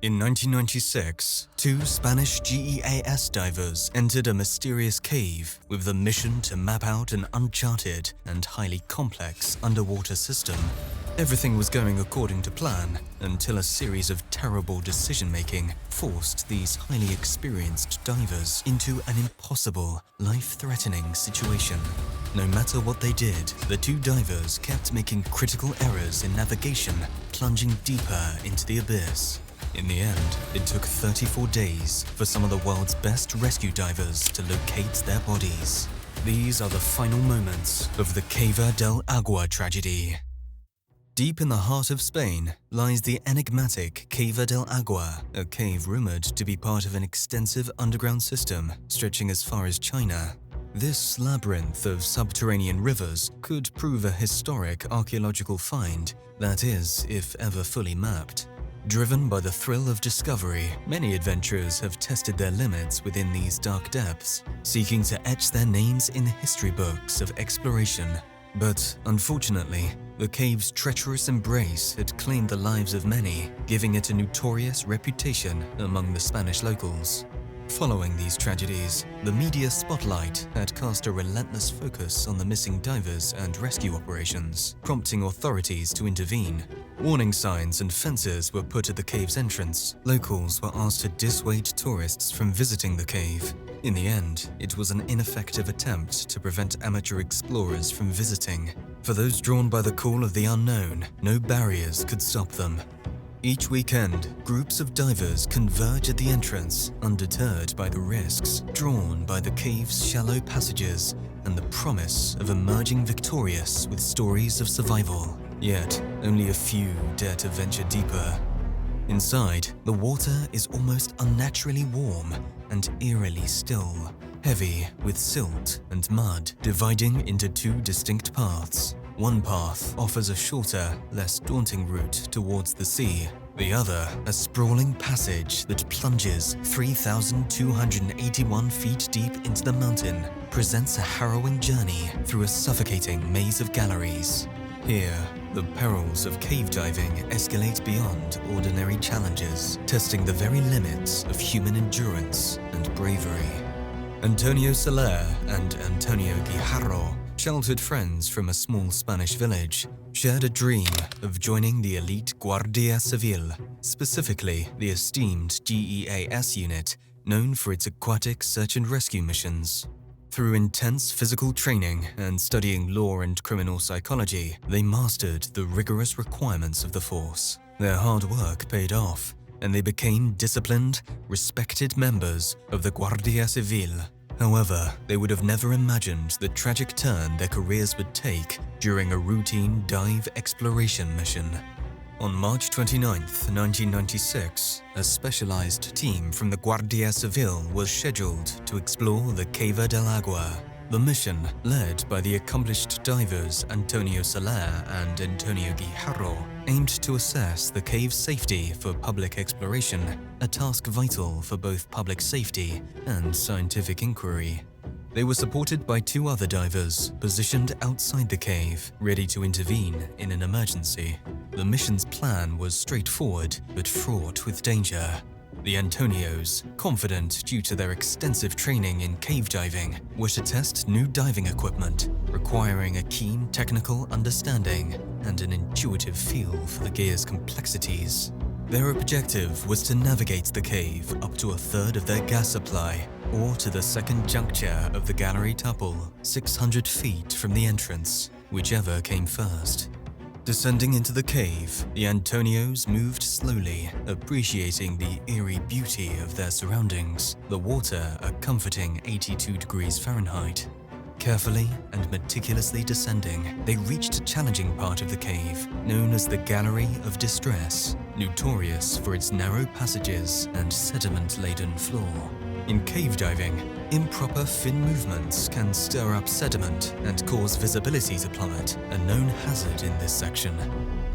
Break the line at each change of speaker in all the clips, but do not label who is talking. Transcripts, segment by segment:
In 1996, two Spanish GEAS divers entered a mysterious cave with the mission to map out an uncharted and highly complex underwater system. Everything was going according to plan until a series of terrible decision-making forced these highly experienced divers into an impossible, life-threatening situation. No matter what they did, the two divers kept making critical errors in navigation, plunging deeper into the abyss. In the end, it took 34 days for some of the world's best rescue divers to locate their bodies. These are the final moments of the Cueva del Agua tragedy. Deep in the heart of Spain lies the enigmatic Cueva del Agua, a cave rumored to be part of an extensive underground system stretching as far as China. This labyrinth of subterranean rivers could prove a historic archaeological find, that is, if ever fully mapped. Driven by the thrill of discovery, many adventurers have tested their limits within these dark depths, seeking to etch their names in the history books of exploration. But unfortunately, the cave's treacherous embrace had claimed the lives of many, giving it a notorious reputation among the Spanish locals. Following these tragedies, the media spotlight had cast a relentless focus on the missing divers and rescue operations, prompting authorities to intervene. Warning signs and fences were put at the cave's entrance. Locals were asked to dissuade tourists from visiting the cave. In the end, it was an ineffective attempt to prevent amateur explorers from visiting. For those drawn by the call of the unknown, no barriers could stop them. Each weekend, groups of divers converge at the entrance, undeterred by the risks, drawn by the cave's shallow passages and the promise of emerging victorious with stories of survival. Yet, only a few dare to venture deeper. Inside, the water is almost unnaturally warm and eerily still, heavy with silt and mud, dividing into two distinct paths. One path offers a shorter, less daunting route towards the sea. The other, a sprawling passage that plunges 3,281 feet deep into the mountain, presents a harrowing journey through a suffocating maze of galleries. Here, the perils of cave diving escalate beyond ordinary challenges, testing the very limits of human endurance and bravery. Antonio Soler and Antonio Guijarro, childhood friends from a small Spanish village, shared a dream of joining the elite Guardia Civil, specifically the esteemed GEAS unit, known for its aquatic search and rescue missions. Through intense physical training and studying law and criminal psychology, they mastered the rigorous requirements of the force. Their hard work paid off, and they became disciplined, respected members of the Guardia Civil. However, they would have never imagined the tragic turn their careers would take during a routine dive exploration mission. On March 29, 1996, a specialized team from the Guardia Civil was scheduled to explore the Cueva del Agua. The mission, led by the accomplished divers Antonio Soler and Antonio Guijarro, aimed to assess the cave's safety for public exploration, a task vital for both public safety and scientific inquiry. They were supported by two other divers positioned outside the cave, ready to intervene in an emergency. The mission's plan was straightforward but fraught with danger. The Antonios, confident due to their extensive training in cave diving, were to test new diving equipment, requiring a keen technical understanding and an intuitive feel for the gear's complexities. Their objective was to navigate the cave up to a third of their gas supply, or to the second juncture of the gallery tuple, 600 feet from the entrance, whichever came first. Descending into the cave, the Antonios moved slowly, appreciating the eerie beauty of their surroundings, the water a comforting 82 degrees Fahrenheit. Carefully and meticulously descending, they reached a challenging part of the cave, known as the Gallery of Distress, notorious for its narrow passages and sediment-laden floor. In cave diving, improper fin movements can stir up sediment and cause visibility to plummet, a known hazard in this section.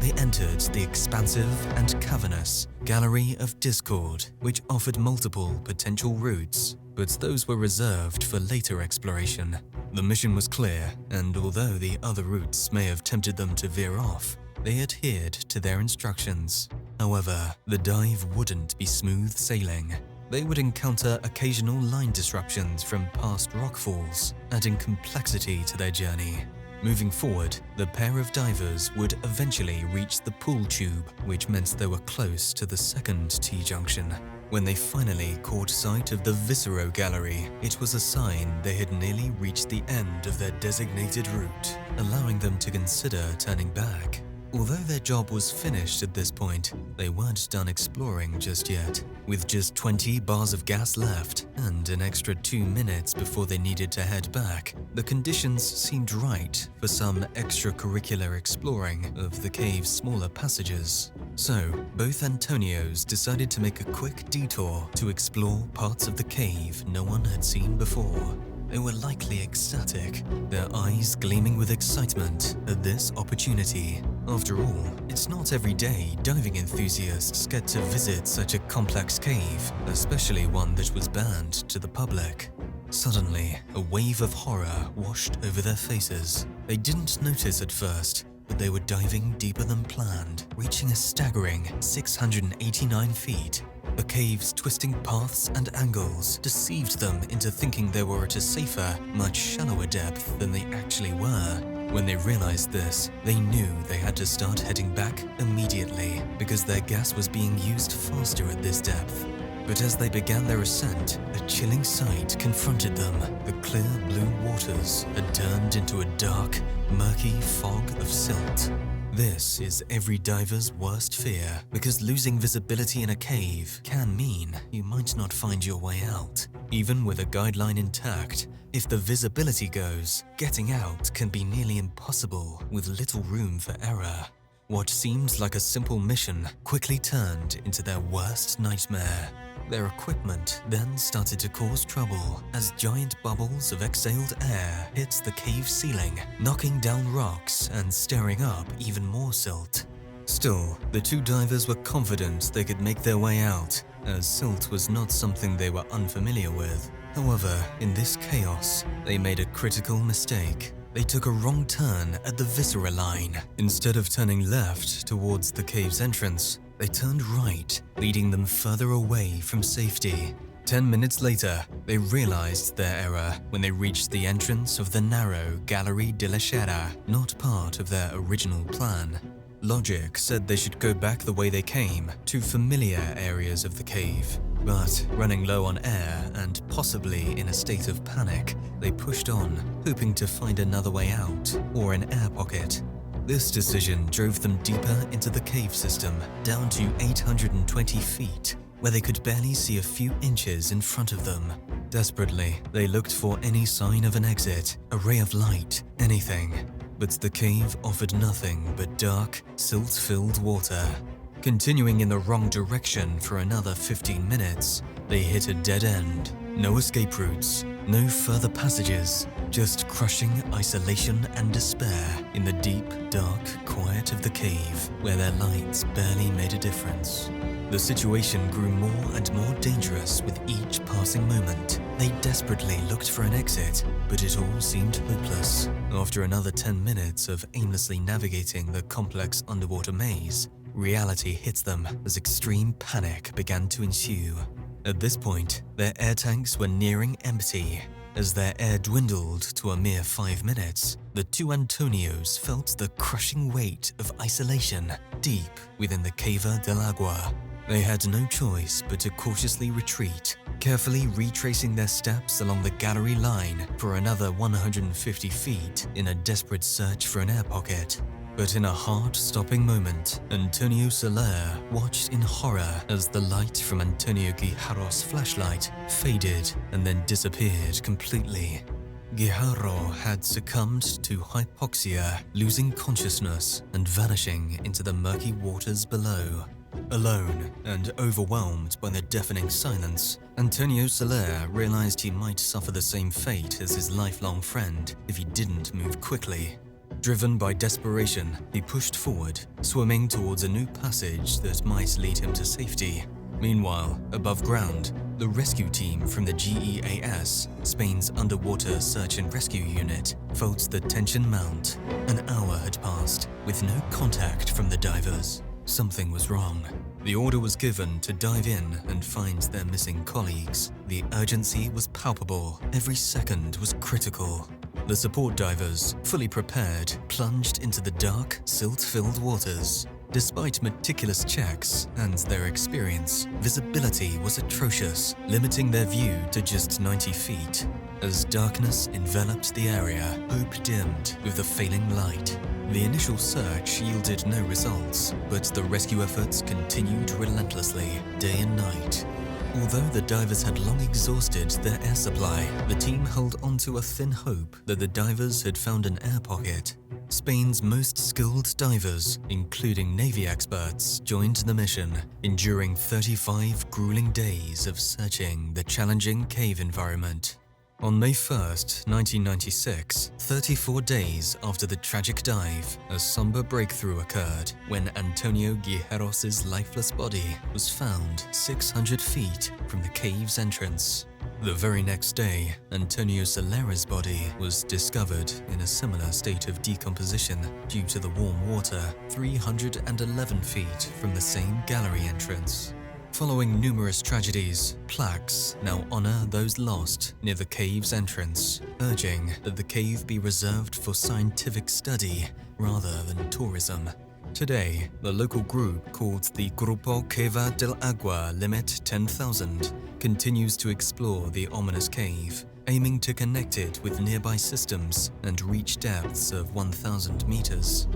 They entered the expansive and cavernous Gallery of Discord, which offered multiple potential routes, but those were reserved for later exploration. The mission was clear, and although the other routes may have tempted them to veer off, they adhered to their instructions. However, the dive wouldn't be smooth sailing. They would encounter occasional line disruptions from past rockfalls, adding complexity to their journey. Moving forward, the pair of divers would eventually reach the pool tube, which meant they were close to the second T-junction. When they finally caught sight of the Viscero Gallery, it was a sign they had nearly reached the end of their designated route, allowing them to consider turning back. Although their job was finished at this point, they weren't done exploring just yet. With just 20 bars of gas left and an extra 2 minutes before they needed to head back, the conditions seemed right for some extracurricular exploring of the cave's smaller passages. So, both Antonios decided to make a quick detour to explore parts of the cave no one had seen before. They were likely ecstatic, their eyes gleaming with excitement at this opportunity. After all, it's not every day diving enthusiasts get to visit such a complex cave, especially one that was banned to the public. Suddenly, a wave of horror washed over their faces. They didn't notice at first, but they were diving deeper than planned, reaching a staggering 689 feet. The cave's twisting paths and angles deceived them into thinking they were at a safer, much shallower depth than they actually were. When they realized this, they knew they had to start heading back immediately because their gas was being used faster at this depth. But as they began their ascent, a chilling sight confronted them. The clear blue waters had turned into a dark, murky fog of silt. This is every diver's worst fear, because losing visibility in a cave can mean you might not find your way out. Even with a guideline intact, if the visibility goes, getting out can be nearly impossible with little room for error. What seemed like a simple mission quickly turned into their worst nightmare. Their equipment then started to cause trouble as giant bubbles of exhaled air hit the cave ceiling, knocking down rocks and stirring up even more silt. Still, the two divers were confident they could make their way out, as silt was not something they were unfamiliar with. However, in this chaos, they made a critical mistake. They took a wrong turn at the Viscera line. Instead of turning left towards the cave's entrance, they turned right, leading them further away from safety. 10 minutes later, they realized their error when they reached the entrance of the narrow Gallery de la Sierra, not part of their original plan. Logic said they should go back the way they came, to familiar areas of the cave. But running low on air and possibly in a state of panic, they pushed on, hoping to find another way out or an air pocket. This decision drove them deeper into the cave system, down to 820 feet, where they could barely see a few inches in front of them. Desperately, they looked for any sign of an exit, a ray of light, anything. But the cave offered nothing but dark, silt-filled water. Continuing in the wrong direction for another 15 minutes, they hit a dead end. No escape routes, no further passages, just crushing isolation and despair in the deep, dark quiet of the cave, where their lights barely made a difference. The situation grew more and more dangerous with each passing moment. They desperately looked for an exit, but it all seemed hopeless. After another 10 minutes of aimlessly navigating the complex underwater maze, reality hit them as extreme panic began to ensue. At this point, their air tanks were nearing empty. As their air dwindled to a mere 5 minutes, the two Antonios felt the crushing weight of isolation deep within the Cueva del Agua. They had no choice but to cautiously retreat, carefully retracing their steps along the gallery line for another 150 feet in a desperate search for an air pocket. But in a heart-stopping moment, Antonio Soler watched in horror as the light from Antonio Guijarro's flashlight faded and then disappeared completely. Guijarro had succumbed to hypoxia, losing consciousness and vanishing into the murky waters below. Alone and overwhelmed by the deafening silence, Antonio Soler realized he might suffer the same fate as his lifelong friend if he didn't move quickly. Driven by desperation, he pushed forward, swimming towards a new passage that might lead him to safety. Meanwhile, above ground, the rescue team from the GEAS, Spain's underwater search and rescue unit, felt the tension mount. An hour had passed, with no contact from the divers. Something was wrong. The order was given to dive in and find their missing colleagues. The urgency was palpable. Every second was critical. The support divers, fully prepared, plunged into the dark, silt-filled waters. Despite meticulous checks and their experience, visibility was atrocious, limiting their view to just 90 feet. As darkness enveloped the area, hope dimmed with the failing light. The initial search yielded no results, but the rescue efforts continued relentlessly, day and night. Although the divers had long exhausted their air supply, the team held onto a thin hope that the divers had found an air pocket. Spain's most skilled divers, including Navy experts, joined the mission, enduring 35 grueling days of searching the challenging cave environment. On May 1st, 1996, 34 days after the tragic dive, a somber breakthrough occurred when Antonio Guijarro's lifeless body was found 600 feet from the cave's entrance. The very next day, Antonio Solera's body was discovered in a similar state of decomposition due to the warm water 311 feet from the same gallery entrance. Following numerous tragedies, plaques now honor those lost near the cave's entrance, urging that the cave be reserved for scientific study rather than tourism. Today, the local group called the Grupo Cueva del Agua Limit 10,000 continues to explore the ominous cave, aiming to connect it with nearby systems and reach depths of 1,000 meters.